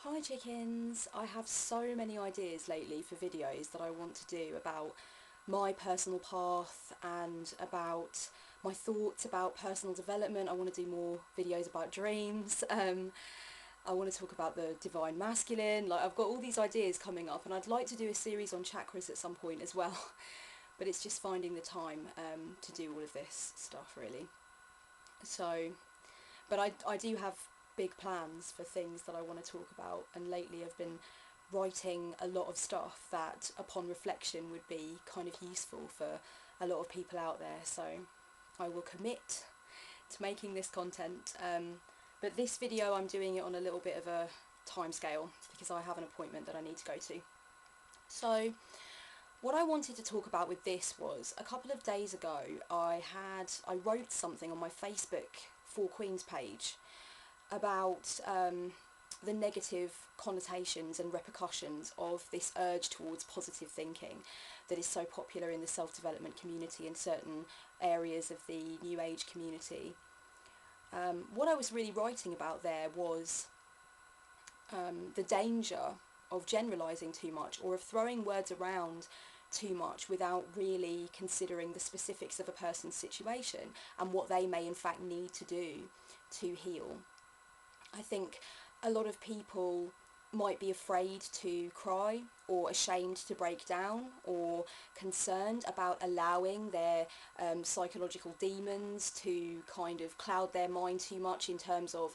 Hi chickens! I have so many ideas lately for videos that I want to do about my personal path and about my thoughts about personal development. I want to do more videos about dreams. I want to talk about the divine masculine. Like, I've got all these ideas coming up, and I'd like to do a series on chakras at some point as well. But it's just finding the time to do all of this stuff, really. So, but I do have big plans for things that I want to talk about, and lately I've been writing a lot of stuff that upon reflection would be kind of useful for a lot of people out there, so I will commit to making this content. But this video I'm doing it on a little bit of a time scale because I have an appointment that I need to go to. So what I wanted to talk about with this was, a couple of days ago I wrote something on my Facebook For Queens page about the negative connotations and repercussions of this urge towards positive thinking that is so popular in the self-development community and certain areas of the New Age community. What I was really writing about there was the danger of generalising too much, or of throwing words around too much without really considering the specifics of a person's situation and what they may in fact need to do to heal. I think a lot of people might be afraid to cry, or ashamed to break down, or concerned about allowing their psychological demons to kind of cloud their mind too much, in terms of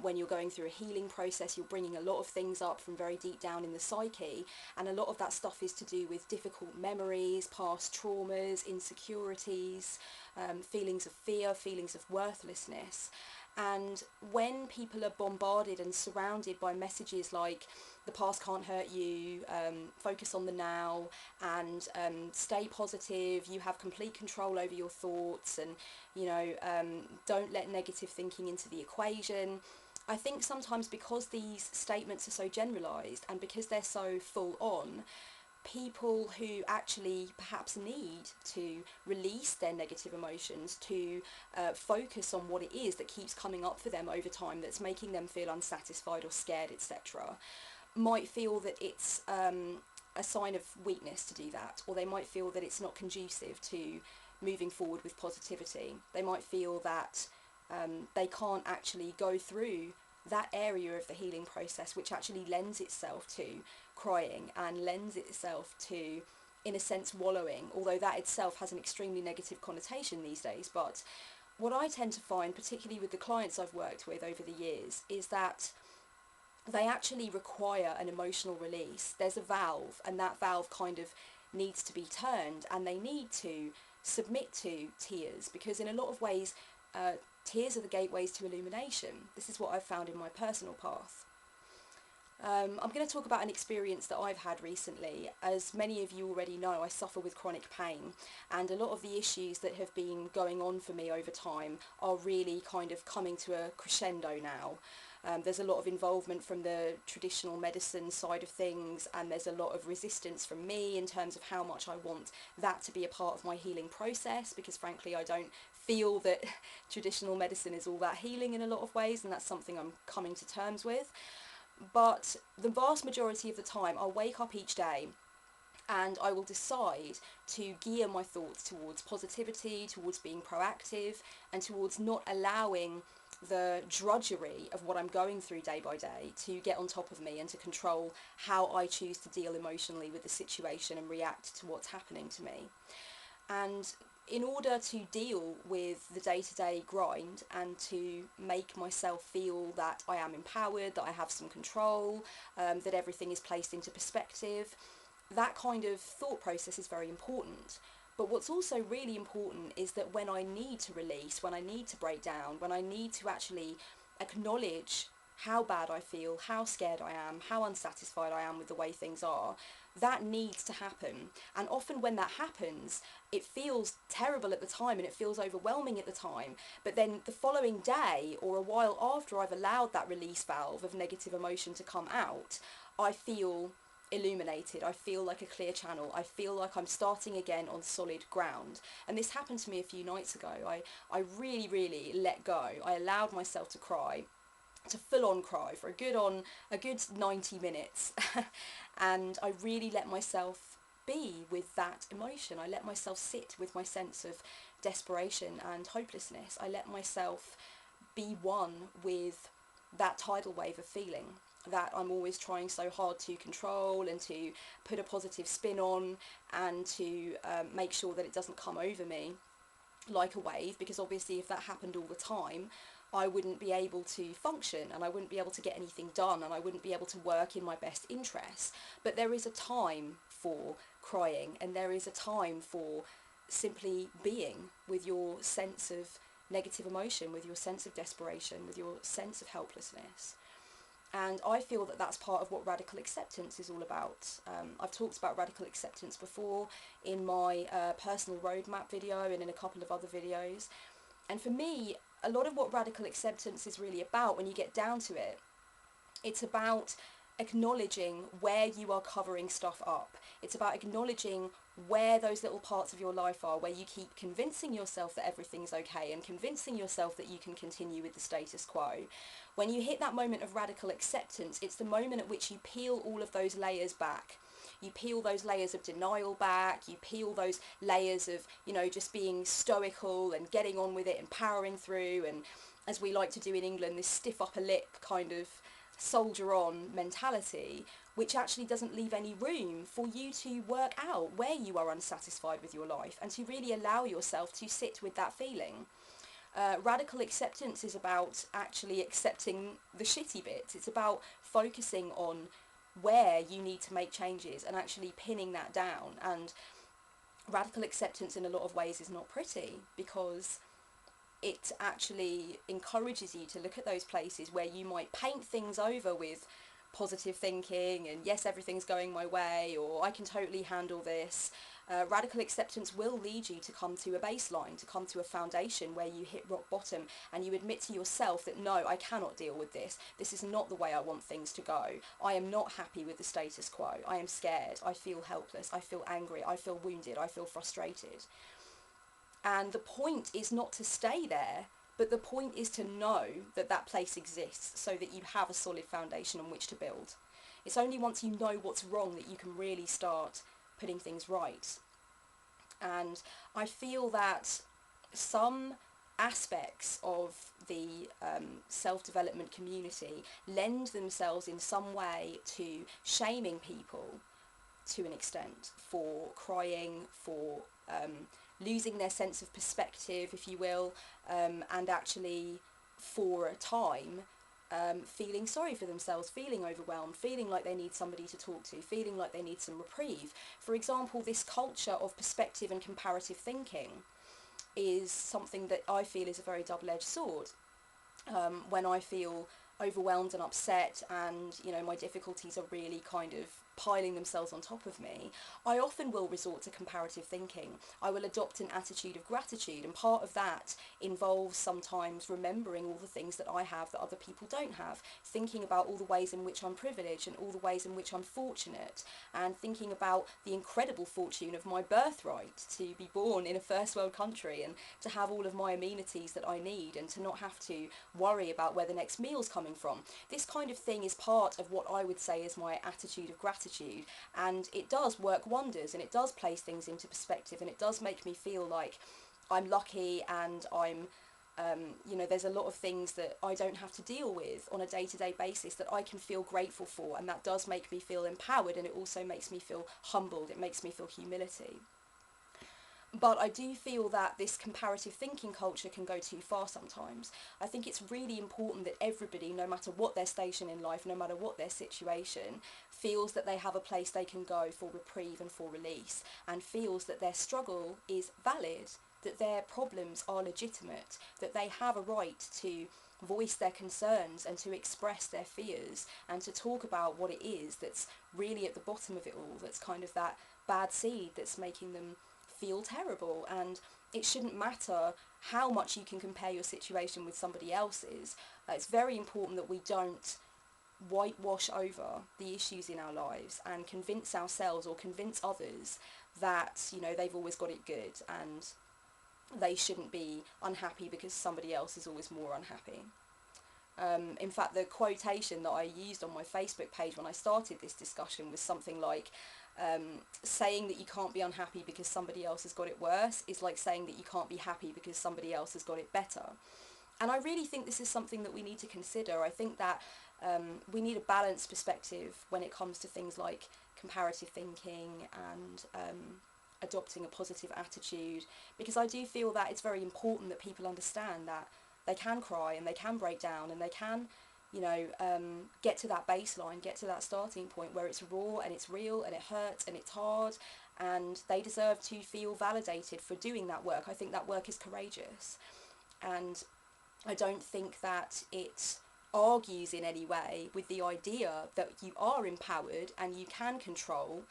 when you're going through a healing process, you're bringing a lot of things up from very deep down in the psyche, and a lot of that stuff is to do with difficult memories, past traumas, insecurities, feelings of fear, feelings of worthlessness. And when people are bombarded and surrounded by messages like the past can't hurt you, focus on the now, and stay positive, you have complete control over your thoughts, and don't let negative thinking into the equation, I think sometimes because these statements are so generalised and because they're so full on, people who actually perhaps need to release their negative emotions, to focus on what it is that keeps coming up for them over time that's making them feel unsatisfied or scared, etc., might feel that it's a sign of weakness to do that, or they might feel that it's not conducive to moving forward with positivity. They might feel that they can't actually go through that area of the healing process which actually lends itself to crying and lends itself to, in a sense, wallowing, although that itself has an extremely negative connotation these days. But what I tend to find, particularly with the clients I've worked with over the years, is that they actually require an emotional release. There's a valve, and that valve kind of needs to be turned, and they need to submit to tears, because in a lot of ways tears are the gateways to illumination. This is what I've found in my personal path. I'm going to talk about an experience that I've had recently. As many of you already know, I suffer with chronic pain, and a lot of the issues that have been going on for me over time are really kind of coming to a crescendo now. There's a lot of involvement from the traditional medicine side of things, and there's a lot of resistance from me in terms of how much I want that to be a part of my healing process, because frankly I don't feel that traditional medicine is all that healing in a lot of ways, and that's something I'm coming to terms with. But the vast majority of the time I'll wake up each day and I will decide to gear my thoughts towards positivity, towards being proactive, and towards not allowing the drudgery of what I'm going through day by day to get on top of me and to control how I choose to deal emotionally with the situation and react to what's happening to me. And in order to deal with the day-to-day grind and to make myself feel that I am empowered, that I have some control, that everything is placed into perspective, that kind of thought process is very important. But what's also really important is that when I need to release, when I need to break down, when I need to actually acknowledge how bad I feel, how scared I am, how unsatisfied I am with the way things are, that needs to happen. And often when that happens, it feels terrible at the time and it feels overwhelming at the time, but then the following day or a while after I've allowed that release valve of negative emotion to come out, I feel illuminated, I feel like a clear channel, I feel like I'm starting again on solid ground. And this happened to me a few nights ago. I really let go. I allowed myself to cry, to full on cry for a good 90 minutes. And I really let myself be with that emotion. I let myself sit with my sense of desperation and hopelessness. I let myself be one with that tidal wave of feeling that I'm always trying so hard to control and to put a positive spin on, and to make sure that it doesn't come over me like a wave, because obviously if that happened all the time, I wouldn't be able to function, and I wouldn't be able to get anything done, and I wouldn't be able to work in my best interests. But there is a time for crying, and there is a time for simply being with your sense of negative emotion, with your sense of desperation, with your sense of helplessness. And I feel that that's part of what radical acceptance is all about. I've talked about radical acceptance before in my personal roadmap video and in a couple of other videos. And for me, a lot of what radical acceptance is really about, when you get down to it, it's about acknowledging where you are covering stuff up. It's about acknowledging where those little parts of your life are, where you keep convincing yourself that everything's okay and convincing yourself that you can continue with the status quo. When you hit that moment of radical acceptance, it's the moment at which you peel all of those layers back. You peel those layers of denial back, you peel those layers of, just being stoical and getting on with it and powering through, and as we like to do in England, this stiff upper lip kind of soldier on mentality, which actually doesn't leave any room for you to work out where you are unsatisfied with your life and to really allow yourself to sit with that feeling. Radical acceptance is about actually accepting the shitty bits. It's about focusing on where you need to make changes and actually pinning that down. And radical acceptance in a lot of ways is not pretty, because it actually encourages you to look at those places where you might paint things over with positive thinking and yes, everything's going my way, or I can totally handle this. Radical acceptance will lead you to come to a baseline, to come to a foundation where you hit rock bottom and you admit to yourself that no, I cannot deal with this. This is not the way I want things to go. I am not happy with the status quo. I am scared. I feel helpless. I feel angry. I feel wounded. I feel frustrated. And the point is not to stay there, but the point is to know that that place exists so that you have a solid foundation on which to build. It's only once you know what's wrong that you can really start putting things right. And I feel that some aspects of the self-development community lend themselves in some way to shaming people to an extent for crying, for losing their sense of perspective, if you will, and actually for a time feeling sorry for themselves, feeling overwhelmed, feeling like they need somebody to talk to, feeling like they need some reprieve. For example, this culture of perspective and comparative thinking is something that I feel is a very double-edged sword. When I feel overwhelmed and upset and, my difficulties are really kind of piling themselves on top of me, I often will resort to comparative thinking. I will adopt an attitude of gratitude, and part of that involves sometimes remembering all the things that I have that other people don't have, thinking about all the ways in which I'm privileged and all the ways in which I'm fortunate, and thinking about the incredible fortune of my birthright to be born in a first world country and to have all of my amenities that I need and to not have to worry about where the next meal's coming from. This kind of thing is part of what I would say is my attitude of gratitude, and it does work wonders, and it does place things into perspective, and it does make me feel like I'm lucky, and I'm there's a lot of things that I don't have to deal with on a day-to-day basis that I can feel grateful for, and that does make me feel empowered, and it also makes me feel humbled. It makes me feel humility. But I do feel that this comparative thinking culture can go too far sometimes. I think it's really important that everybody, no matter what their station in life, no matter what their situation, feels that they have a place they can go for reprieve and for release, and feels that their struggle is valid, that their problems are legitimate, that they have a right to voice their concerns and to express their fears and to talk about what it is that's really at the bottom of it all, that's kind of that bad seed that's making them feel terrible. And it shouldn't matter how much you can compare your situation with somebody else's. It's very important that we don't whitewash over the issues in our lives and convince ourselves or convince others that they've always got it good and they shouldn't be unhappy because somebody else is always more unhappy. In fact, the quotation that I used on my Facebook page when I started this discussion was something like, saying that you can't be unhappy because somebody else has got it worse is like saying that you can't be happy because somebody else has got it better. And I really think this is something that we need to consider. I think that we need a balanced perspective when it comes to things like comparative thinking and adopting a positive attitude, because I do feel that it's very important that people understand that they can cry and they can break down and they can, you know, get to that baseline, get to that starting point where it's raw and it's real and it hurts and it's hard, and they deserve to feel validated for doing that work. I think that work is courageous, and I don't think that it argues in any way with the idea that you are empowered and you can control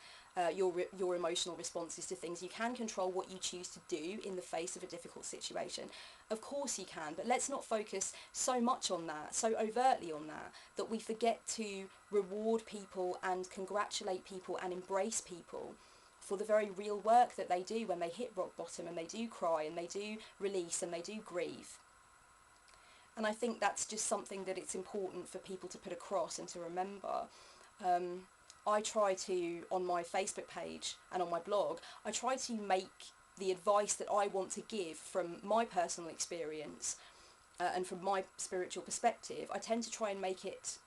your emotional responses to things. You can control what you choose to do in the face of a difficult situation. Of course you can, but let's not focus so much on that, so overtly on that, that we forget to reward people and congratulate people and embrace people for the very real work that they do when they hit rock bottom and they do cry and they do release and they do grieve. And I think that's just something that it's important for people to put across and to remember. I try to, on my Facebook page and on my blog, I try to make the advice that I want to give from my personal experience and from my spiritual perspective, I tend to try and make it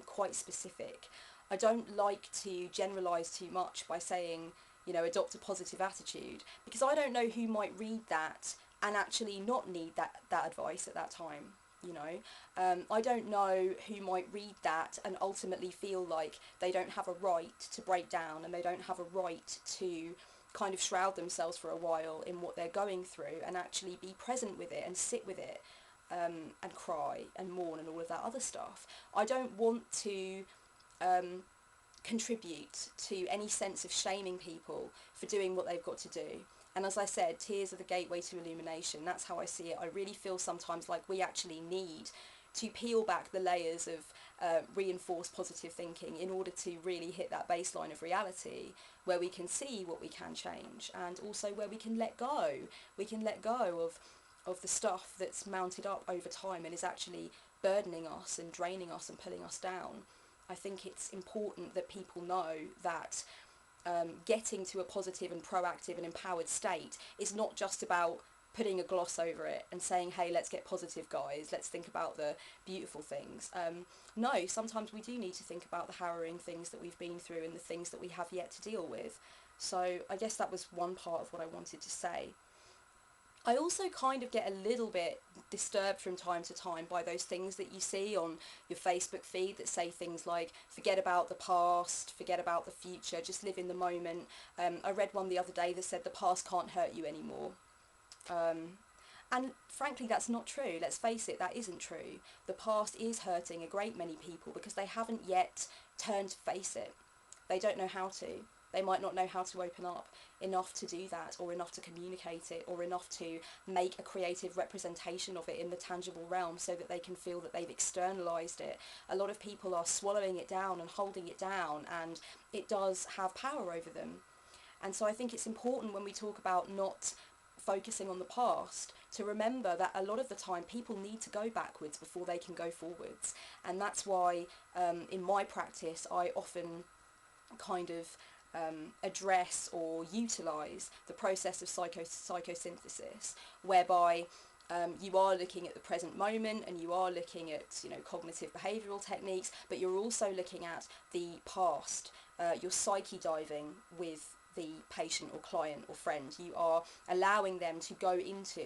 quite specific. I don't like to generalise too much by saying, you know, adopt a positive attitude, because I don't know who might read that and actually not need that advice at that time. You know, I don't know who might read that and ultimately feel like they don't have a right to break down and they don't have a right to kind of shroud themselves for a while in what they're going through and actually be present with it and sit with it and cry and mourn and all of that other stuff. I don't want to contribute to any sense of shaming people for doing what they've got to do. And as I said, tears are the gateway to illumination. That's how I see it. I really feel sometimes like we actually need to peel back the layers of reinforced positive thinking in order to really hit that baseline of reality where we can see what we can change and also where we can let go. We can let go of the stuff that's mounted up over time and is actually burdening us and draining us and pulling us down. I think it's important that people know that getting to a positive and proactive and empowered state is not just about putting a gloss over it and saying, hey, let's get positive, guys, let's think about the beautiful things. No, sometimes we do need to think about the harrowing things that we've been through and the things that we have yet to deal with. So I guess that was one part of what I wanted to say. I also kind of get a little bit disturbed from time to time by those things that you see on your Facebook feed that say things like, forget about the past, forget about the future, just live in the moment. I read one the other day that said the past can't hurt you anymore. And frankly, that's not true. Let's face it, that isn't true. The past is hurting a great many people because they haven't yet turned to face it. They don't know how to. They might not know how to open up enough to do that, or enough to communicate it, or enough to make a creative representation of it in the tangible realm so that they can feel that they've externalized it. A lot of people are swallowing it down and holding it down, and it does have power over them. And so I think it's important when we talk about not focusing on the past to remember that a lot of the time people need to go backwards before they can go forwards. And that's why in my practice I often kind of address or utilise the process of psychosynthesis, whereby you are looking at the present moment and you are looking at, you know, cognitive behavioural techniques, but you're also looking at the past. You're psyche diving with the patient or client or friend. You are allowing them to go into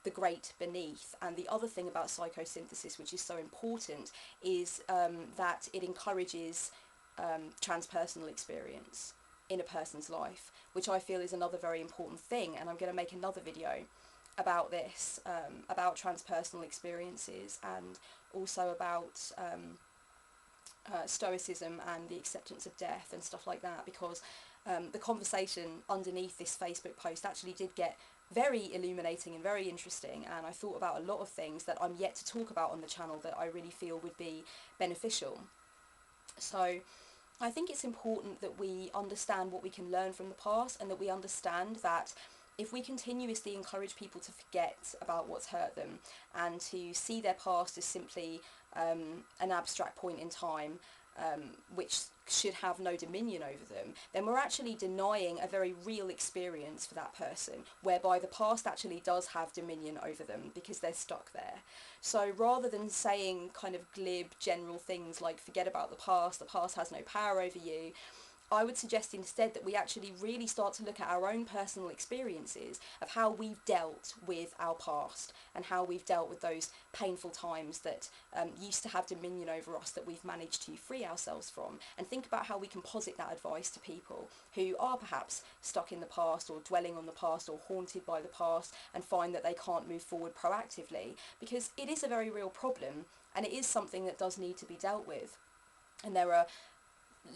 the great beneath. And the other thing about psychosynthesis, which is so important, is that it encourages transpersonal experience in a person's life, which I feel is another very important thing. And I'm going to make another video about this, about transpersonal experiences, and also about stoicism and the acceptance of death and stuff like that, because the conversation underneath this Facebook post actually did get very illuminating and very interesting, and I thought about a lot of things that I'm yet to talk about on the channel that I really feel would be beneficial. So I think it's important that we understand what we can learn from the past, and that we understand that if we continuously encourage people to forget about what's hurt them and to see their past as simply an abstract point in time, which should have no dominion over them, then we're actually denying a very real experience for that person, whereby the past actually does have dominion over them because they're stuck there. So rather than saying kind of glib general things like forget about the past has no power over you, I would suggest instead that we actually really start to look at our own personal experiences of how we've dealt with our past and how we've dealt with those painful times that used to have dominion over us that we've managed to free ourselves from, and think about how we can posit that advice to people who are perhaps stuck in the past or dwelling on the past or haunted by the past and find that they can't move forward proactively, because it is a very real problem and it is something that does need to be dealt with. And there are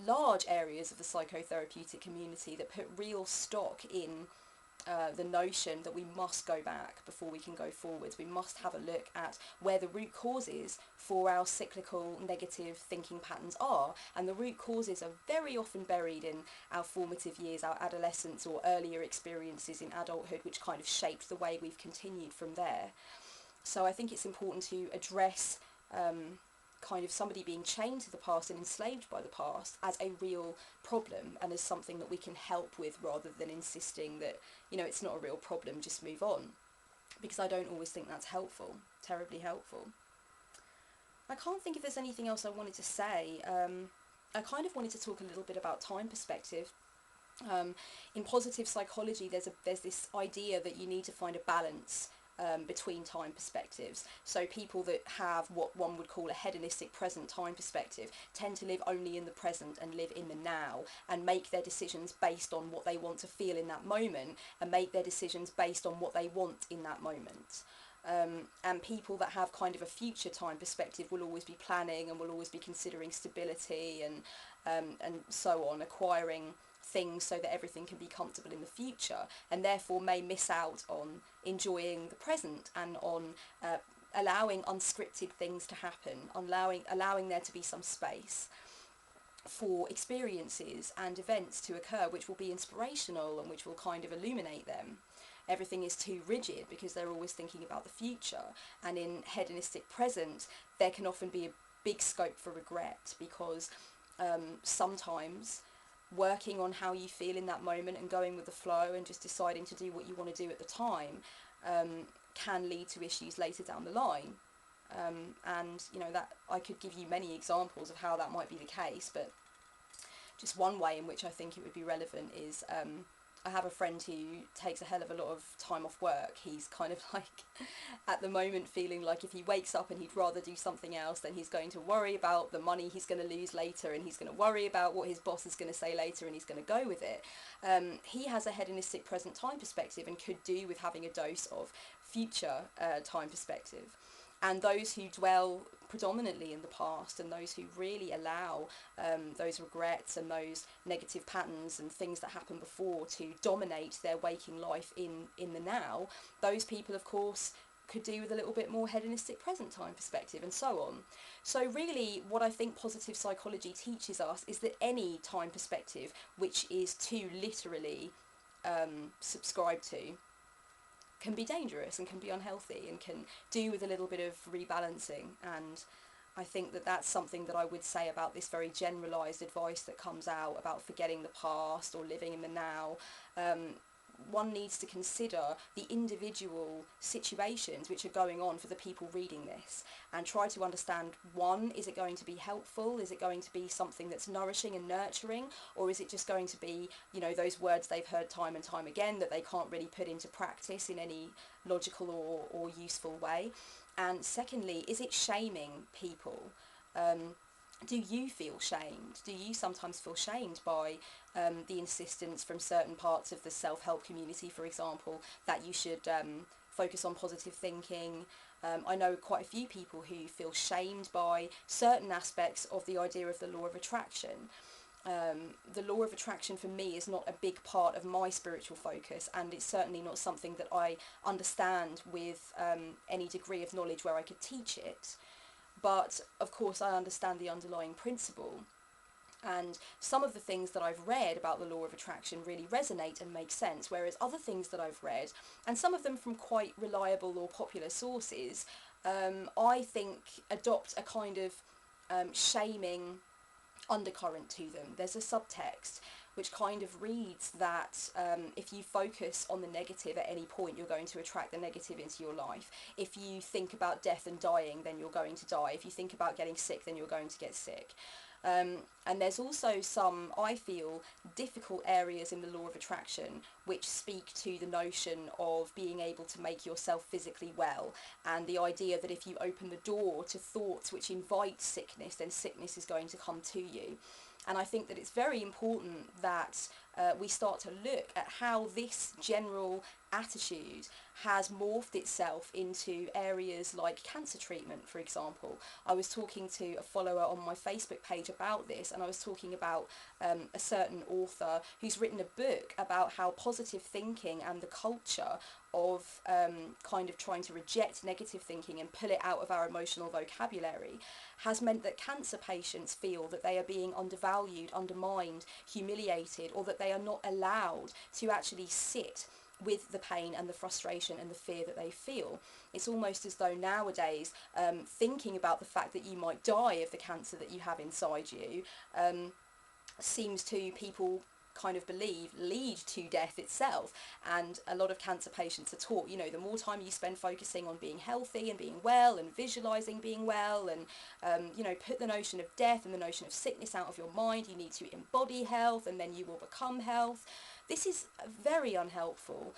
large areas of the psychotherapeutic community that put real stock in the notion that we must go back before we can go forwards. We must have a look at where the root causes for our cyclical negative thinking patterns are, and the root causes are very often buried in our formative years, our adolescence or earlier experiences in adulthood, which kind of shaped the way we've continued from there. So I think it's important to address kind of somebody being chained to the past and enslaved by the past as a real problem and as something that we can help with, rather than insisting that, you know, it's not a real problem, just move on, because I don't always think that's helpful, terribly helpful. I can't think if there's anything else I wanted to say. I kind of wanted to talk a little bit about time perspective. In positive psychology, there's this idea that you need to find a balance between time perspectives. So people that have what one would call a hedonistic present time perspective tend to live only in the present and live in the now and make their decisions based on what they want to feel in that moment and make their decisions based on what they want in that moment. And people that have kind of a future time perspective will always be planning and will always be considering stability and so on, acquiring things so that everything can be comfortable in the future, and therefore may miss out on enjoying the present and on allowing unscripted things to happen, allowing there to be some space for experiences and events to occur which will be inspirational and which will kind of illuminate them. Everything is too rigid because they're always thinking about the future, and in hedonistic present there can often be a big scope for regret, because sometimes working on how you feel in that moment and going with the flow and just deciding to do what you want to do at the time can lead to issues later down the line. And you know, that I could give you many examples of how that might be the case, but just one way in which I think it would be relevant is I have a friend who takes a hell of a lot of time off work. He's kind of like at the moment feeling like if he wakes up and he'd rather do something else, then he's going to worry about the money he's going to lose later, and he's going to worry about what his boss is going to say later, and he's going to go with it. He has a hedonistic present time perspective and could do with having a dose of future time perspective. And those who dwell predominantly in the past and those who really allow those regrets and those negative patterns and things that happened before to dominate their waking life in the now, those people of course could do with a little bit more hedonistic present time perspective, and so on. So really what I think positive psychology teaches us is that any time perspective which is too literally subscribed to can be dangerous and can be unhealthy and can do with a little bit of rebalancing. And I think that that's something that I would say about this very generalised advice that comes out about forgetting the past or living in the now. One needs to consider the individual situations which are going on for the people reading this and try to understand, one, is it going to be helpful? Is it going to be something that's nourishing and nurturing? Or is it just going to be, you know, those words they've heard time and time again that they can't really put into practice in any logical or useful way? And secondly, is it shaming people? Do you feel shamed? Do you sometimes feel shamed by the insistence from certain parts of the self-help community, for example, that you should focus on positive thinking? I know quite a few people who feel shamed by certain aspects of the idea of the law of attraction. The law of attraction for me is not a big part of my spiritual focus, and it's certainly not something that I understand with any degree of knowledge where I could teach it. But of course I understand the underlying principle, And some of the things that I've read about the law of attraction really resonate and make sense, whereas other things that I've read, and some of them from quite reliable or popular sources, I think adopt a kind of shaming undercurrent to them. There's a subtext which kind of reads that if you focus on the negative at any point, you're going to attract the negative into your life. If you think about death and dying, then you're going to die. If you think about getting sick, then you're going to get sick. And there's also some, I feel, difficult areas in the law of attraction which speak to the notion of being able to make yourself physically well, and the idea that if you open the door to thoughts which invite sickness, then sickness is going to come to you. And I think that it's very important that we start to look at how this general attitude has morphed itself into areas like cancer treatment, for example. I was talking to a follower on my Facebook page about this, and I was talking about a certain author who's written a book about how positive thinking and the culture of kind of trying to reject negative thinking and pull it out of our emotional vocabulary has meant that cancer patients feel that they are being undervalued, undermined, humiliated, or that they are not allowed to actually sit with the pain and the frustration and the fear that they feel. It's almost as though nowadays thinking about the fact that you might die of the cancer that you have inside you seems to people kind of believe lead to death itself. And a lot of cancer patients are taught, you know, the more time you spend focusing on being healthy and being well and visualizing being well, and you know, put the notion of death and the notion of sickness out of your mind. You need to embody health and then you will become health. This is very unhelpful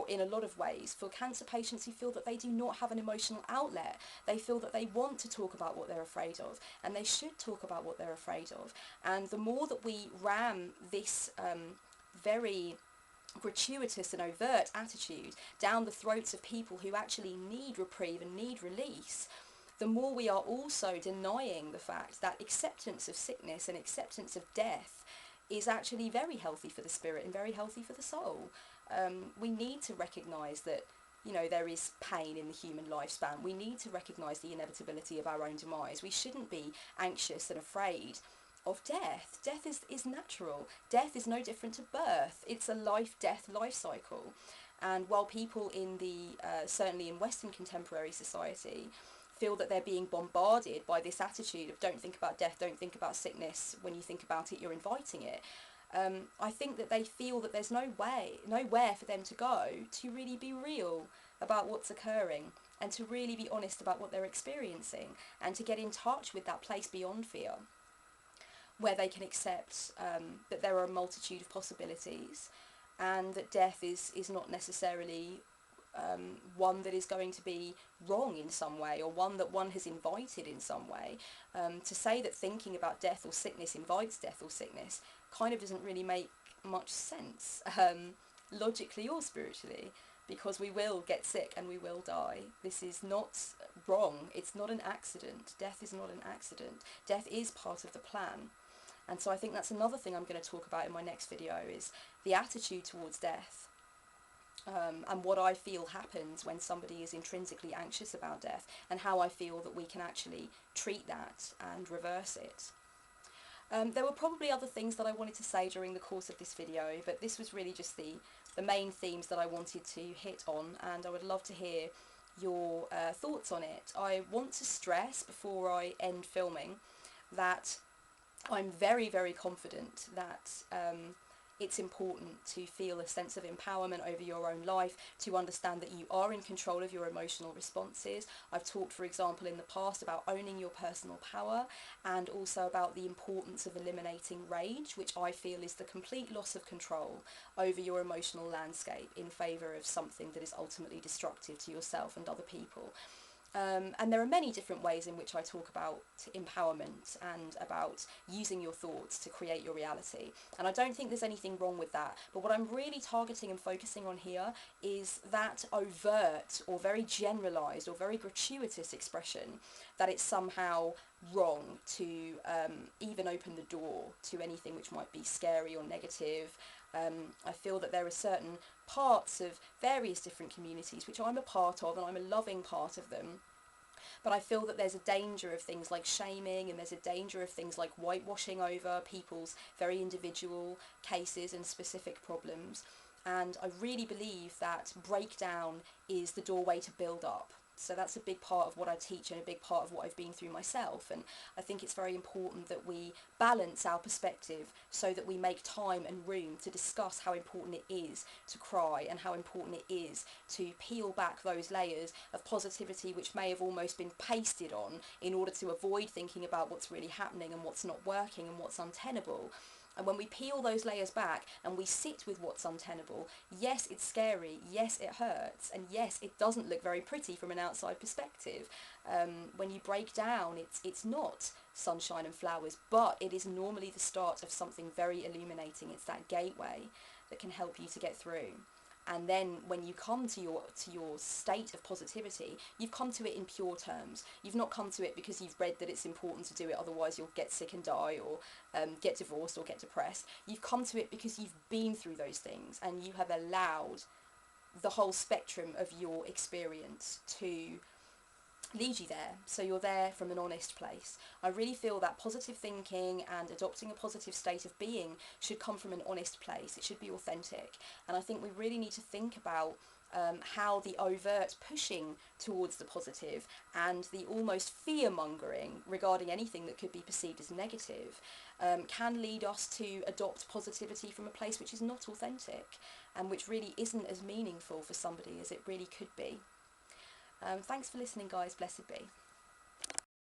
in a lot of ways for cancer patients who feel that they do not have an emotional outlet. They feel that they want to talk about what they're afraid of, and they should talk about what they're afraid of. And the more that we ram this very gratuitous and overt attitude down the throats of people who actually need reprieve and need release, the more we are also denying the fact that acceptance of sickness and acceptance of death is actually very healthy for the spirit and very healthy for the soul. We need to recognise that, you know, there is pain in the human lifespan. We need to recognise the inevitability of our own demise. We shouldn't be anxious and afraid of death. Death is natural. Death is no different to birth. It's a life-death life cycle. And while people in the, certainly in Western contemporary society, feel that they're being bombarded by this attitude of don't think about death, don't think about sickness, when you think about it, you're inviting it. I think that they feel that there's nowhere for them to go to really be real about what's occurring and to really be honest about what they're experiencing and to get in touch with that place beyond fear where they can accept that there are a multitude of possibilities and that death is not necessarily one that is going to be wrong in some way, or one that one has invited in some way. To say that thinking about death or sickness invites death or sickness kind of doesn't really make much sense, logically or spiritually, because we will get sick and we will die. This is not wrong. It's not an accident. Death is not an accident. Death is part of the plan. And so I think that's another thing I'm going to talk about in my next video, is the attitude towards death. And what I feel happens when somebody is intrinsically anxious about death, and how I feel that we can actually treat that and reverse it. There were probably other things that I wanted to say during the course of this video, but this was really just the main themes that I wanted to hit on, and I would love to hear your thoughts on it. I want to stress before I end filming that I'm very, very confident that it's important to feel a sense of empowerment over your own life, to understand that you are in control of your emotional responses. I've talked, for example, in the past about owning your personal power, and also about the importance of eliminating rage, which I feel is the complete loss of control over your emotional landscape in favour of something that is ultimately destructive to yourself and other people. And there are many different ways in which I talk about empowerment and about using your thoughts to create your reality. And I don't think there's anything wrong with that. But what I'm really targeting and focusing on here is that overt or very generalised or very gratuitous expression that it's somehow wrong to even open the door to anything which might be scary or negative. I feel that there are certain parts of various different communities which I'm a part of, and I'm a loving part of them, But I feel that there's a danger of things like shaming, and there's a danger of things like whitewashing over people's very individual cases and specific problems. And I really believe that breakdown is the doorway to build up. So that's a big part of what I teach and a big part of what I've been through myself. And I think it's very important that we balance our perspective so that we make time and room to discuss how important it is to cry, and how important it is to peel back those layers of positivity which may have almost been pasted on in order to avoid thinking about what's really happening and what's not working and what's untenable. And when we peel those layers back and we sit with what's untenable, yes, it's scary, yes, it hurts, and yes, it doesn't look very pretty from an outside perspective. When you break down, it's not sunshine and flowers, but it is normally the start of something very illuminating. It's that gateway that can help you to get through. And then when you come to your state of positivity, you've come to it in pure terms. You've not come to it because you've read that it's important to do it, otherwise you'll get sick and die, or get divorced or get depressed. You've come to it because you've been through those things, and you have allowed the whole spectrum of your experience to lead you there. So you're there from an honest place. I really feel that positive thinking and adopting a positive state of being should come from an honest place. It should be authentic. And I think we really need to think about how the overt pushing towards the positive and the almost fear-mongering regarding anything that could be perceived as negative can lead us to adopt positivity from a place which is not authentic, and which really isn't as meaningful for somebody as it really could be. Thanks for listening, guys. Blessed be.